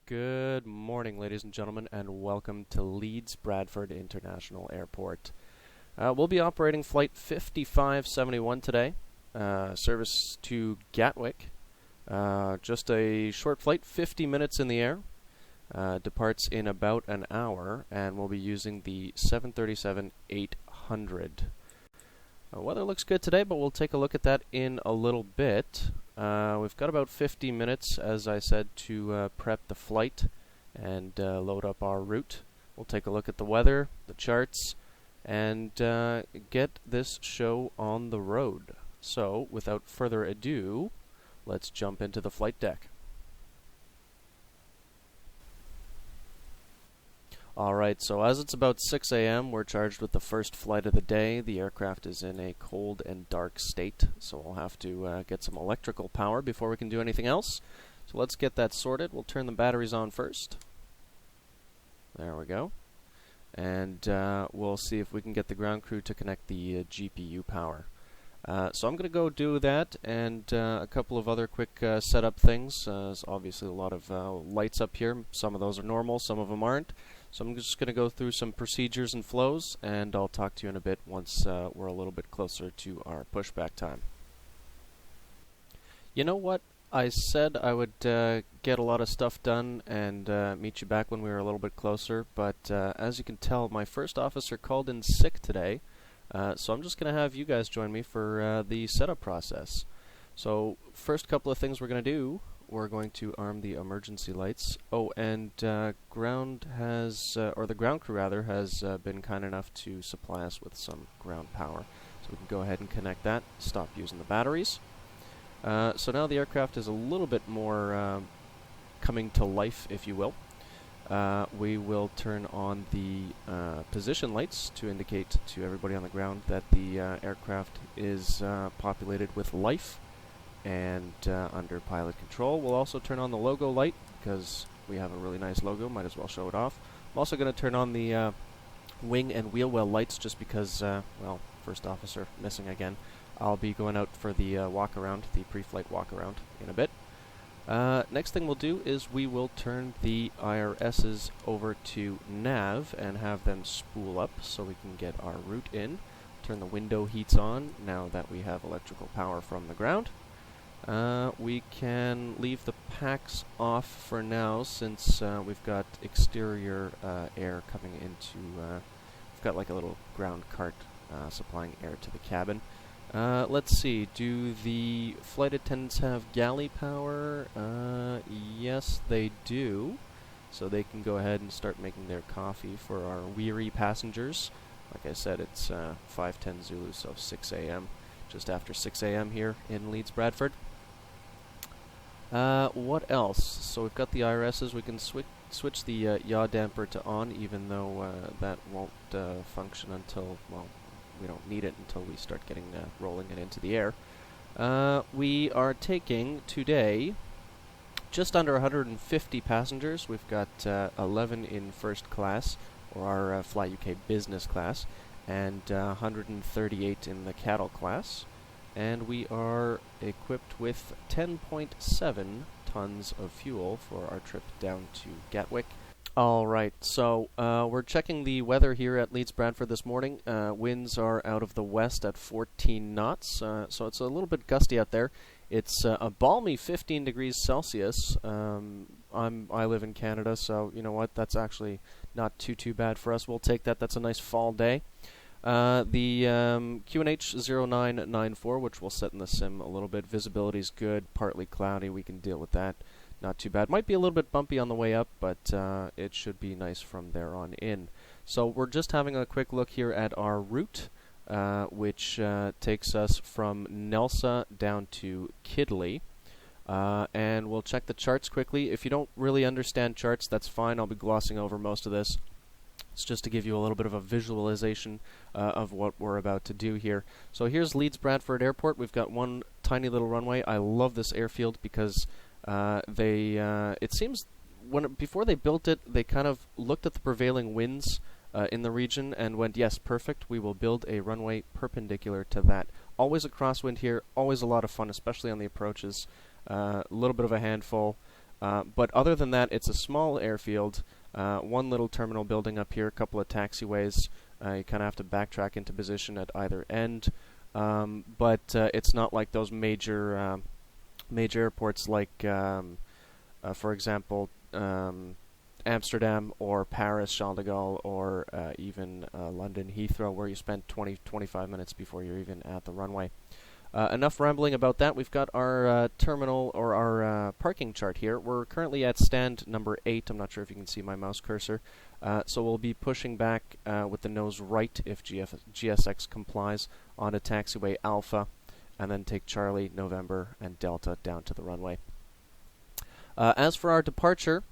Good morning, ladies and gentlemen, and welcome to Leeds Bradford International Airport. We'll be operating Flight 5571 today, service to Gatwick. Just a short flight, 50 minutes in the air. Departs in about an hour, and we'll be using the 737-800. Weather looks good today, but we'll take a look at that in a little bit. We've got about 50 minutes, as I said, to prep the flight and load up our route. We'll take a look at the weather, the charts, and get this show on the road. So, without further ado, let's jump into the flight deck. Alright, so as it's about 6 a.m., we're charged with the first flight of the day. The aircraft is in a cold and dark state, so we'll have to get some electrical power before we can do anything else. So let's get that sorted. We'll turn the batteries on first. There we go. And we'll see if we can get the ground crew to connect the GPU power. So I'm going to go do that and a couple of other quick setup things. There's obviously a lot of lights up here. Some of those are normal, some of them aren't. So I'm just going to go through some procedures and flows, and I'll talk to you in a bit once we're a little bit closer to our pushback time. You know what? I said I would get a lot of stuff done and meet you back when we were a little bit closer, but as you can tell, my first officer called in sick today, so I'm just going to have you guys join me for the setup process. So first couple of things we're going to do, we're going to arm the emergency lights. Oh, and ground has, or the ground crew rather, has been kind enough to supply us with some ground power. So we can go ahead and connect that, stop using the batteries. So now the aircraft is a little bit more coming to life, if you will. We will turn on the position lights to indicate to everybody on the ground that the aircraft is populated with life and under pilot control. We'll also turn on the logo light because we have a really nice logo, might as well show it off. I'm also going to turn on the wing and wheel well lights just because, well, first officer missing again. I'll be going out for the walk around, the pre-flight walk around in a bit. Next thing we'll do is we will turn the IRSs over to nav and have them spool up so we can get our route in. Turn the window heats on now that we have electrical power from the ground. We can leave the packs off for now since we've got exterior air coming into, we've got like a little ground cart supplying air to the cabin. Let's see, do the flight attendants have galley power? Yes, they do. So they can go ahead and start making their coffee for our weary passengers. Like I said, it's 5:10 Zulu, so 6 a.m. Just after 6 a.m. here in Leeds Bradford. What else? So we've got the IRSs. We can switch the yaw damper to on, even though that won't function until, well, we don't need it until we start getting rolling it into the air. We are taking today just under 150 passengers. We've got 11 in first class, or our Fly UK business class, and 138 in the cattle class. And we are equipped with 10.7 tons of fuel for our trip down to Gatwick. Alright, so we're checking the weather here at Leeds Bradford this morning. Winds are out of the west at 14 knots, so it's a little bit gusty out there. It's a balmy 15 degrees Celsius. I live in Canada, so you know what, that's actually not too bad for us. We'll take that. That's a nice fall day. The QNH 0994, which we'll set in the sim a little bit. Visibility's good, partly cloudy. We can deal with that. Not too bad. Might be a little bit bumpy on the way up, but it should be nice from there on in. So we're just having a quick look here at our route, which takes us from Nelsa down to Kidley. And we'll check the charts quickly. If you don't really understand charts, that's fine. I'll be glossing over most of this. It's just to give you a little bit of a visualization of what we're about to do here. So here's Leeds Bradford Airport. We've got one tiny little runway. I love this airfield because it seems before they built it, they kind of looked at the prevailing winds in the region and went, yes, perfect, we will build a runway perpendicular to that. Always a crosswind here, always a lot of fun, especially on the approaches. A little bit of a handful. But other than that, it's a small airfield, one little terminal building up here, a couple of taxiways. You kind of have to backtrack into position at either end, but it's not like those major airports like, for example, Amsterdam or Paris, Charles de Gaulle, or even London Heathrow, where you spend 20-25 minutes before you're even at the runway. Enough rambling about that. We've got our terminal or our parking chart here. We're currently at stand number 8. I'm not sure if you can see my mouse cursor. So we'll be pushing back with the nose right if GSX complies onto taxiway Alpha, and then take Charlie, November, and Delta down to the runway. As for our departure,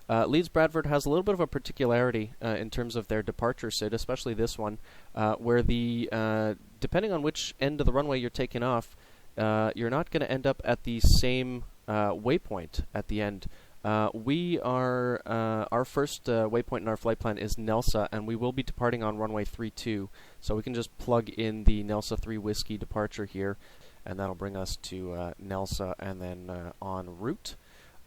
Leeds Bradford has a little bit of a particularity in terms of their departure SID, especially this one, where depending on which end of the runway you're taking off, you're not going to end up at the same waypoint at the end. Our first waypoint in our flight plan is Nelsa, and we will be departing on runway 32, so we can just plug in the Nelsa 3 Whiskey departure here, and that'll bring us to Nelsa and then en route.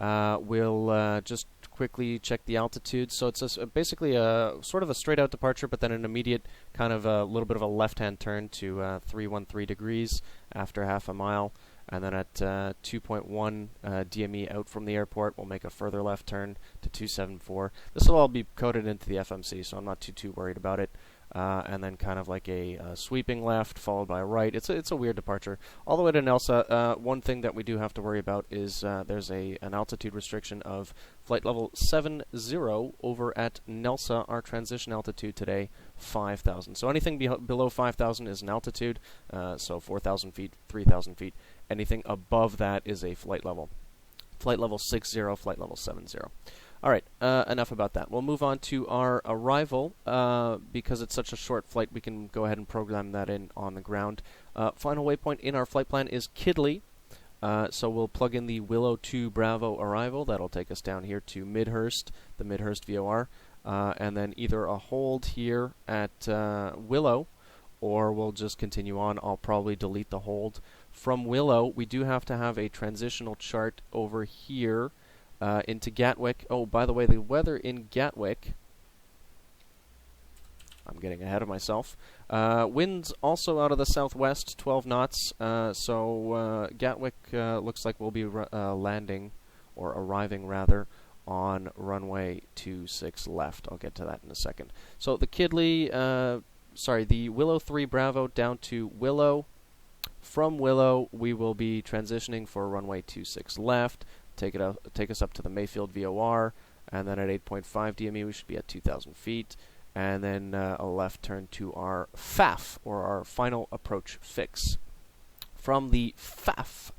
We'll just quickly check the altitude. So it's basically a sort of a straight out departure, but then an immediate kind of a little bit of a left-hand turn to 313 degrees after half a mile. And then at 2.1 DME out from the airport, we'll make a further left turn to 274. This will all be coded into the FMC, so I'm not too worried about it. And then kind of like a sweeping left followed by a right. It's a weird departure. All the way to Nelsa, one thing that we do have to worry about is there's an altitude restriction of flight level 70 over at Nelsa. Our transition altitude today, 5,000. So anything below 5,000 is an altitude, so 4,000 feet, 3,000 feet. Anything above that is a flight level. Flight level 60, flight level 70. Alright, enough about that. We'll move on to our arrival. Because it's such a short flight, we can go ahead and program that in on the ground. Final waypoint in our flight plan is Kidley. So we'll plug in the Willow 2 Bravo arrival. That'll take us down here to Midhurst, the Midhurst VOR. And then either a hold here at Willow, or we'll just continue on. I'll probably delete the hold. From Willow, we do have to have a transitional chart over here into Gatwick. Oh, by the way, the weather in Gatwick, I'm getting ahead of myself. Winds also out of the southwest, 12 knots. So Gatwick looks like we'll be landing, or arriving rather, on runway 26 left. I'll get to that in a second. So the the Willow 3 Bravo down to Willow. From Willow, we will be transitioning for runway 26 left. Take us up to the Mayfield VOR, and then at 8.5 DME we should be at 2,000 feet, and then a left turn to our FAF, or our final approach fix. From the FAF,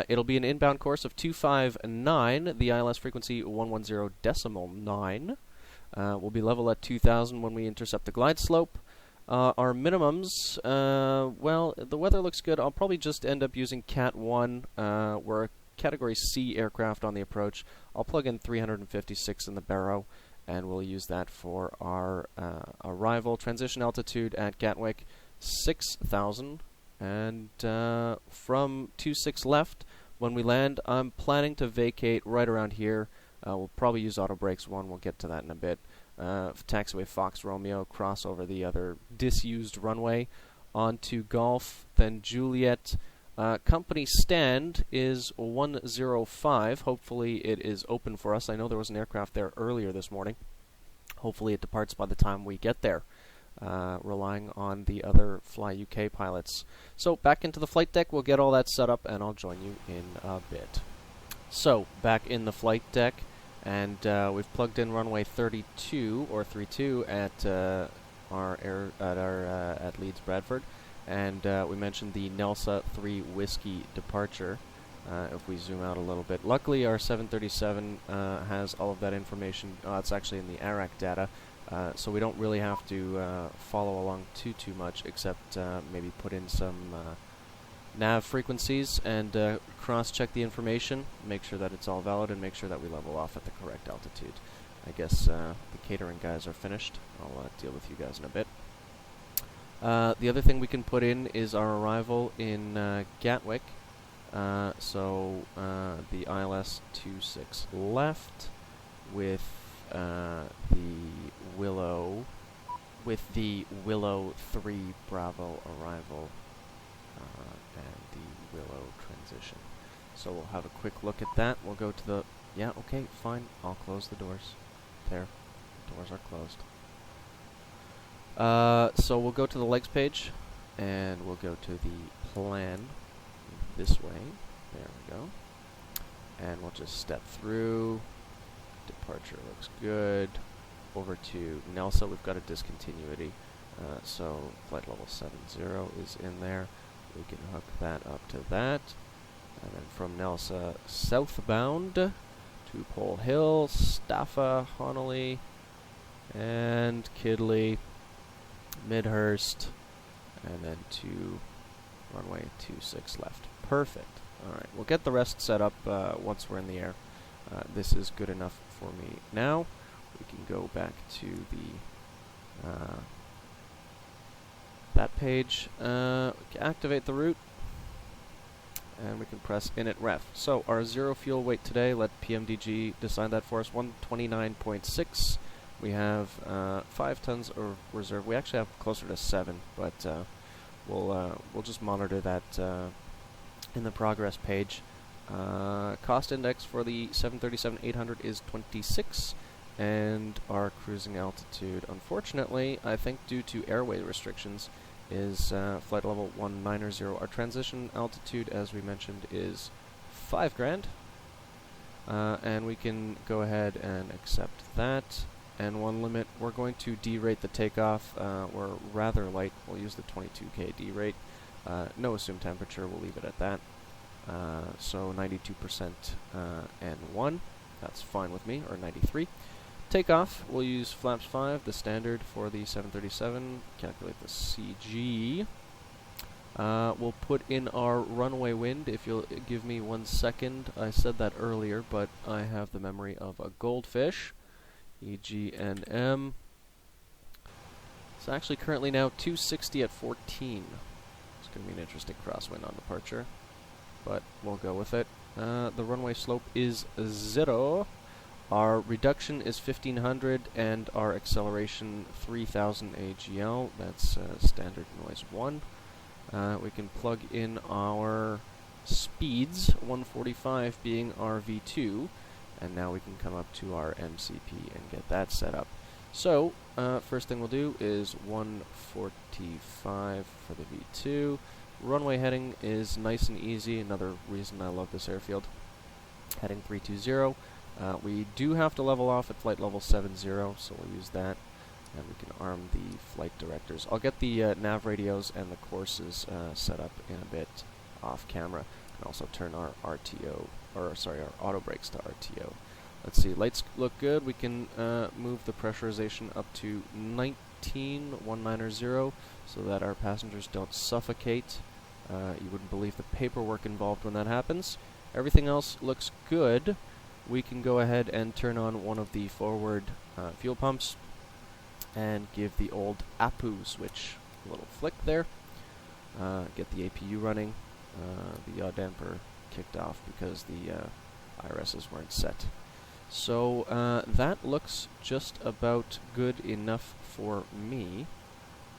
it'll be an inbound course of 259, the ILS frequency 110.9. We'll be level at 2,000 when we intercept the glide slope. Our minimums, well, the weather looks good. I'll probably just end up using Cat 1. We're a Category C aircraft on the approach. I'll plug in 356 in the Barrow, and we'll use that for our arrival. Transition altitude at Gatwick, 6,000. And from 26 left, when we land, I'm planning to vacate right around here. We'll probably use auto brakes 1. We'll get to that in a bit. Taxiway Fox Romeo, cross over the other disused runway onto Golf, then Juliet. Company stand is 105. Hopefully it is open for us. I know there was an aircraft there earlier this morning. Hopefully it departs by the time we get there, relying on the other Fly UK pilots. So back into the flight deck, we'll get all that set up, and I'll join you in a bit. So back in the flight deck, and we've plugged in runway 32 or 32 at at Leeds Bradford, and we mentioned the Nelsa 3 Whiskey departure. If we zoom out a little bit, luckily our 737 has all of that information. It's actually in the ARAC data, so we don't really have to follow along too much, except maybe put in some nav frequencies and cross-check the information, make sure that it's all valid, and make sure that we level off at the correct altitude. I guess the catering guys are finished. I'll deal with you guys in a bit. The other thing we can put in is our arrival in Gatwick. So the ILS 26 left with the Willow 3 Bravo arrival and the Willow transition. So we'll have a quick look at that. We'll go to the okay, fine. I'll close the doors. There, the doors are closed. So we'll go to the legs page, and we'll go to the plan this way. There we go. And we'll just step through. Departure looks good. Over to Nelsa, we've got a discontinuity. So flight level 70 is in there. We can hook that up to that. And then from Nelsa southbound to Pole Hill, Staffa, Honolly, and Kidley, Midhurst, and then to runway 26 left. Perfect. Alright, we'll get the rest set up once we're in the air. This is good enough for me now. We can go back to the that page, activate the route, and we can press init ref. So our zero fuel weight today, let PMDG decide that for us, 129.6. We have 5 tons of reserve. We actually have closer to 7, but we'll just monitor that in the progress page. Cost index for the 737-800 is 26, and our cruising altitude, unfortunately, I think due to airway restrictions, is flight level 190. Our transition altitude, as we mentioned, is 5 grand, and we can go ahead and accept that. And one limit, we're going to derate the takeoff. We're rather light. We'll use the 22K derate. No assumed temperature. We'll leave it at that. So 92% N1. That's fine with me, or 93. Takeoff, we'll use flaps 5, the standard for the 737. Calculate the CG. We'll put in our runway wind. If you'll give me 1 second. I said that earlier, but I have the memory of a goldfish. EGNM. It's actually currently now 260 at 14. It's going to be an interesting crosswind on departure, but we'll go with it. The runway slope is 0. Our reduction is 1500, and our acceleration 3000 AGL. That's standard noise 1. We can plug in our speeds, 145 being our V2, and now we can come up to our MCP and get that set up. So, first thing we'll do is 145 for the V2. Runway heading is nice and easy, another reason I love this airfield. Heading 320. We do have to level off at flight level 70, so we'll use that. And we can arm the flight directors. I'll get the nav radios and the courses set up in a bit off camera. And also turn our RTO, or sorry, our auto brakes to RTO. Let's see, lights look good. We can move the pressurization up to 190, so that our passengers don't suffocate. You wouldn't believe the paperwork involved when that happens. Everything else looks good. We can go ahead and turn on one of the forward fuel pumps and give the old APU switch a little flick there. Get the APU running. The yaw damper kicked off because the IRSs weren't set. So that looks just about good enough for me.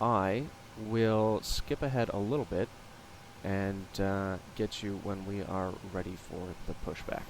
I will skip ahead a little bit and get you when we are ready for the pushback.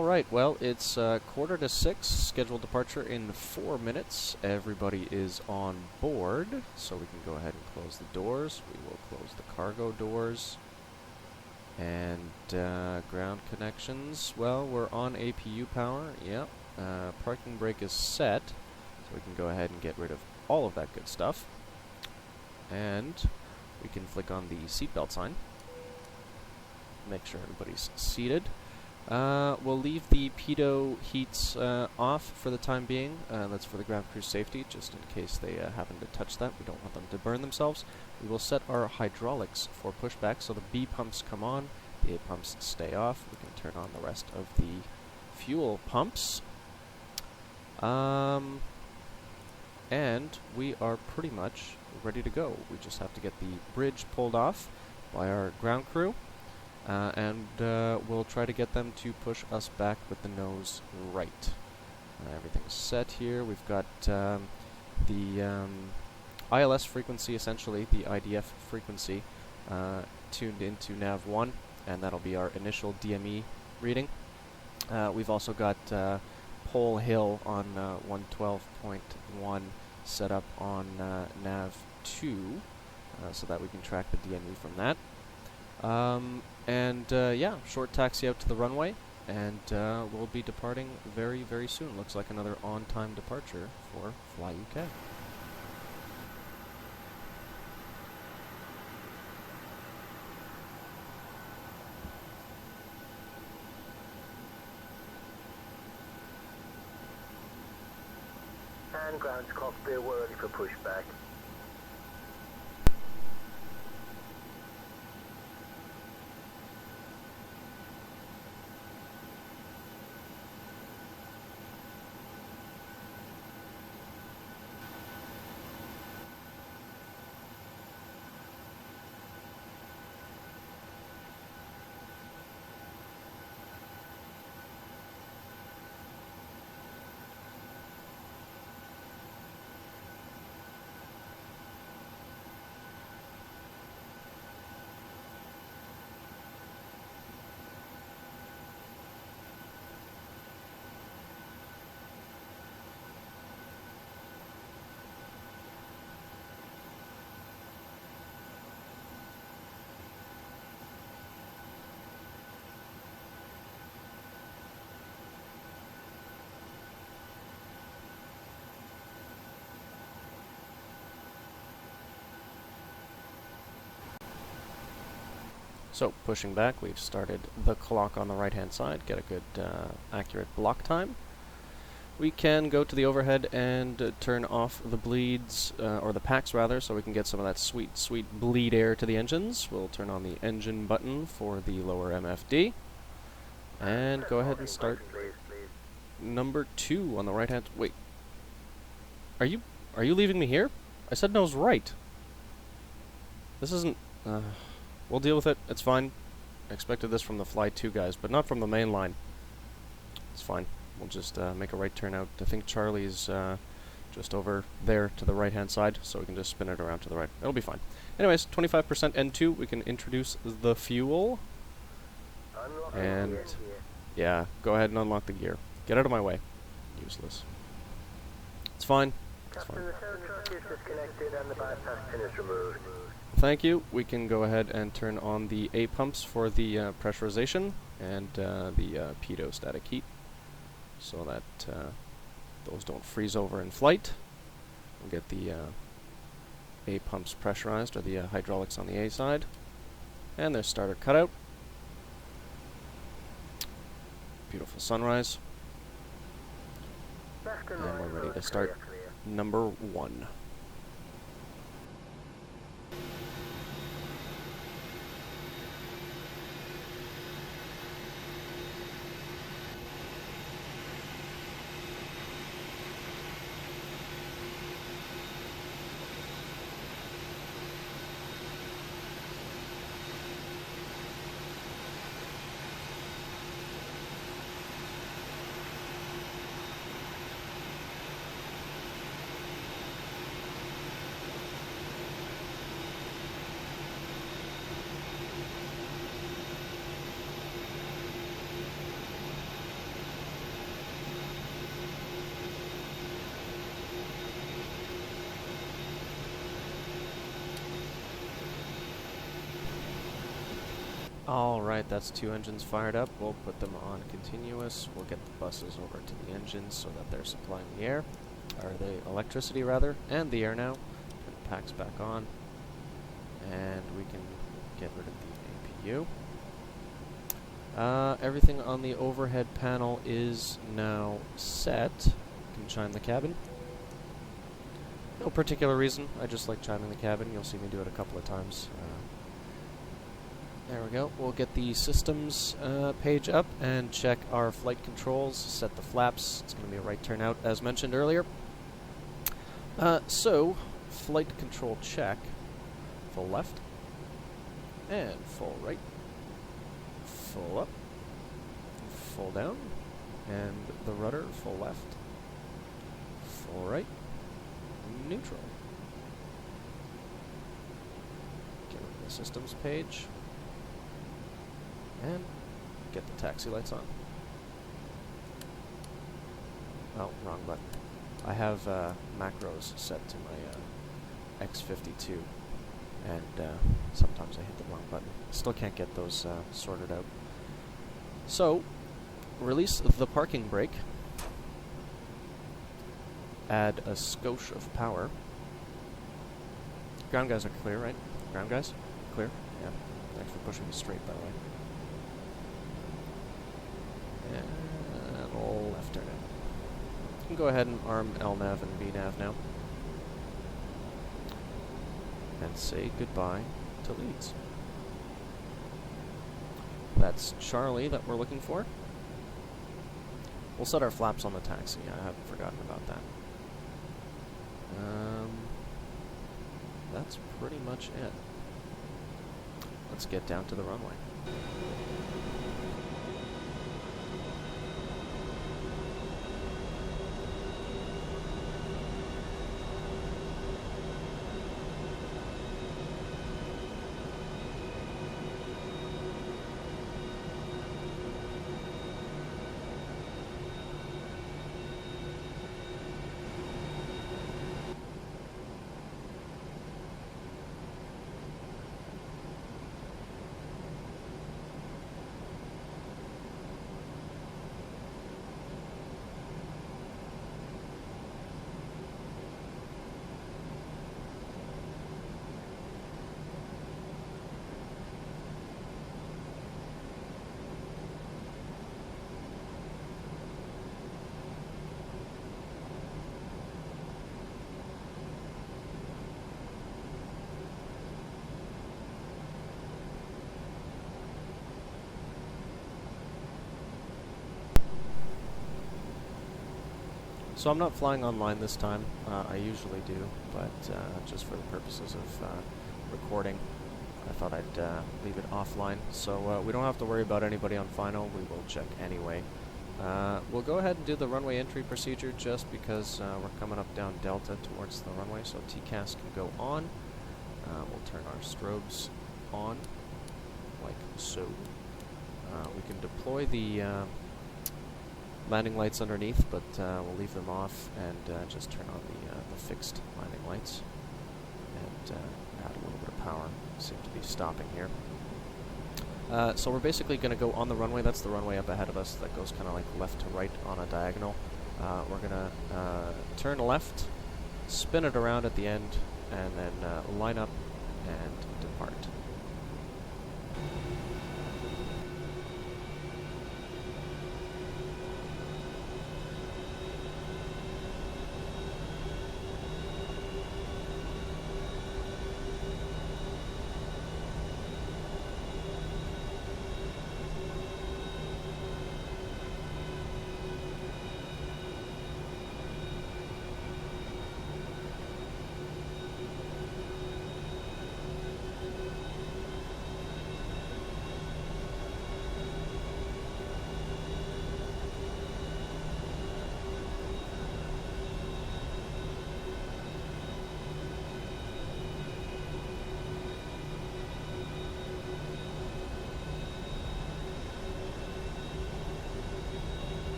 Alright, well, it's 5:45, scheduled departure in 4 minutes. Everybody is on board, so we can go ahead and close the doors. We will close the cargo doors. And ground connections, well, we're on APU power, yep. Parking brake is set, so we can go ahead and get rid of all of that good stuff. And we can flick on the seatbelt sign. Make sure everybody's seated. We'll leave the pitot heats off for the time being. That's for the ground crew safety, just in case they happen to touch that. We don't want them to burn themselves. We will set our hydraulics for pushback, so the B pumps come on, the A pumps stay off. We can turn on the rest of the fuel pumps. And we are pretty much ready to go. We just have to get the bridge pulled off by our ground crew. And we'll try to get them to push us back with the nose right. Everything's set here. We've got the ILS frequency, essentially, the IDF frequency, tuned into nav 1, and that'll be our initial DME reading. We've also got Pole Hill on 112.1 set up on nav 2, so that we can track the DME from that. Yeah, short taxi out to the runway, and we'll be departing very, very soon. Looks like another on-time departure for Fly UK. And ground to Cockpit, we're ready for pushback. So, pushing back, we've started the clock on the right-hand side, get a good accurate block time. We can go to the overhead and turn off the bleeds, or the packs rather, so we can get some of that sweet, sweet bleed air to the engines. We'll turn on the engine button for the lower MFD, and go ahead and start number 2 on the right-hand. Wait, are you leaving me here? I said nose right. This isn't. We'll deal with it. It's fine. I expected this from the Fly 2 guys, but not from the main line. It's fine. We'll just make a right turn out. I think Charlie's just over there to the right-hand side, so we can just spin it around to the right. It'll be fine. Anyways, 25% N2. We can introduce the fuel. And yeah, go ahead and unlock the gear. Get out of my way. Useless. It's fine. It's fine. The tow truck is disconnected and the bypass pin is removed. Thank you. We can go ahead and turn on the A pumps for the pressurization and the pitot static heat, so that those don't freeze over in flight. We'll get the A pumps pressurized, or the hydraulics on the A side, and there's starter cutout. Beautiful sunrise. And we're ready to start number 1. Alright, that's 2 engines fired up. We'll put them on continuous. We'll get the buses over to the engines so that they're supplying the air, or the electricity rather, and the air now. Turn the packs back on, and we can get rid of the APU. Everything on the overhead panel is now set. You can chime the cabin. No particular reason, I just like chiming the cabin. You'll see me do it a couple of times. There we go. We'll get the systems page up and check our flight controls, set the flaps. It's going to be a right turn out, as mentioned earlier. So, flight control check. Full left. And full right. Full up. Full down. And the rudder, full left. Full right. Neutral. Get rid of the systems page. And get the taxi lights on. Oh, wrong button. I have macros set to my X52, and sometimes I hit the wrong button. Still can't get those sorted out. So, release the parking brake. Add a skosh of power. Ground guys are clear, right? Ground guys? Clear? Yeah. Thanks for pushing me straight, by the way. And left turn in. You can go ahead and arm LNAV and VNAV now. And say goodbye to Leeds. That's Charlie that we're looking for. We'll set our flaps on the taxi. I haven't forgotten about that. That's pretty much it. Let's get down to the runway. So I'm not flying online this time. I usually do, but just for the purposes of recording, I thought I'd leave it offline. So we don't have to worry about anybody on final. We will check anyway. We'll go ahead and do the runway entry procedure just because we're coming up down Delta towards the runway, so TCAS can go on. We'll turn our strobes on, like so. We can deploy the landing lights underneath, but we'll leave them off and just turn on the fixed landing lights and add a little bit of power. Seem to be stopping here. So we're basically going to go on the runway. That's the runway up ahead of us that goes kind of like left to right on a diagonal. We're going to turn left, spin it around at the end, and then line up and depart.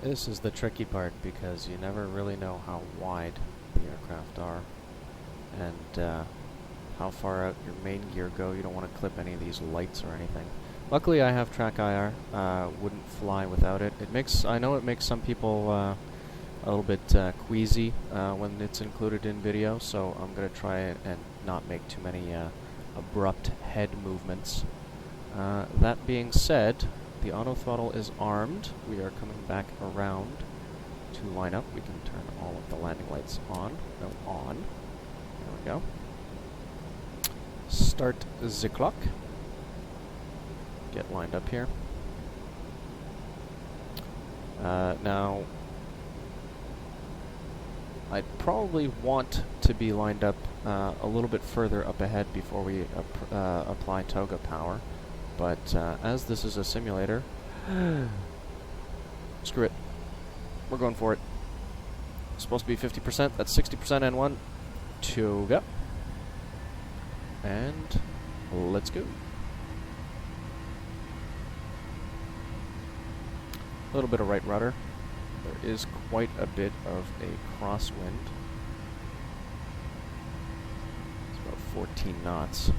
This is the tricky part because you never really know how wide the aircraft are and how far out your main gear go. You don't want to clip any of these lights or anything. Luckily I have TrackIR, wouldn't fly without it. I know it makes some people a little bit queasy when it's included in video, so I'm going to try it and not make too many abrupt head movements. That being said, the auto throttle is armed. We are coming back around to line up. We can turn all of the landing lights on. No, on. There we go. Start the clock. Get lined up here. Now, I'd probably want to be lined up a little bit further up ahead before we apply toga power. But as this is a simulator, screw it. We're going for it. It's supposed to be 50%. That's 60% N1. Toga. And let's go. A little bit of right rudder. There is quite a bit of a crosswind. It's about 14 knots.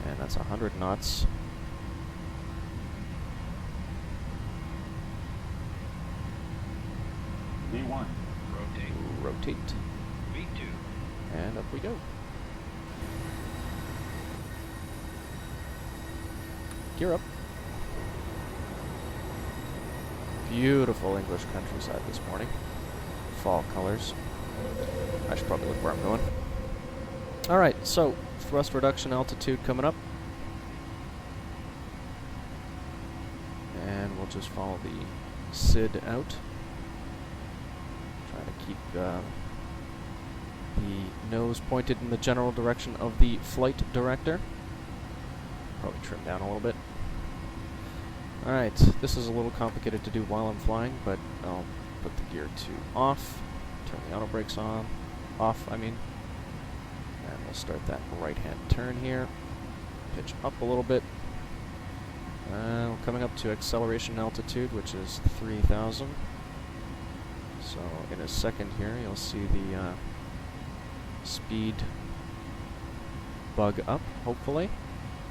And that's 100 knots. V1. Rotate. Rotate. V2. And up we go. Gear up. Beautiful English countryside this morning. Fall colors. I should probably look where I'm going. Alright, so thrust reduction altitude coming up. And we'll just follow the SID out. Try to keep the nose pointed in the general direction of the flight director. Probably trim down a little bit. Alright, this is a little complicated to do while I'm flying, but I'll put the gear 2 off, turn the auto brakes on, off, I mean, and we'll start that right-hand turn here, pitch up a little bit. We're coming up to acceleration altitude, which is 3,000. So in a second here, you'll see the speed bug up, hopefully.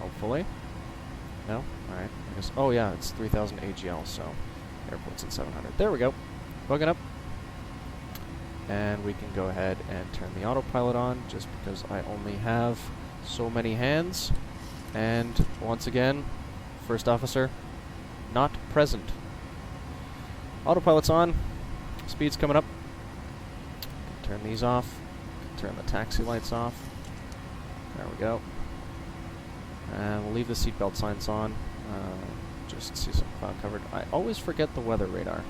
Hopefully. No? Alright. I guess. Oh yeah, it's 3,000 AGL, so airport's at 700. There we go. Bugging up. And we can go ahead and turn the autopilot on, just because I only have so many hands. And once again, first officer, not present. Autopilot's on. Speed's coming up. Turn these off. Turn the taxi lights off. There we go. And we'll leave the seatbelt signs on, just see some cloud covered. I always forget the weather radar,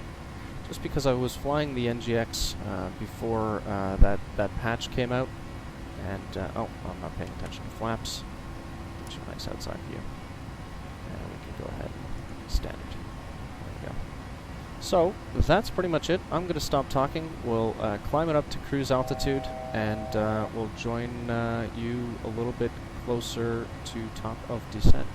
just because I was flying the NGX before that patch came out, and oh, I'm not paying attention to flaps. Get you a nice outside view, and we can go ahead and standard. There we go. So that's pretty much it. I'm going to stop talking. We'll climb it up to cruise altitude, and we'll join you a little bit closer to top of descent.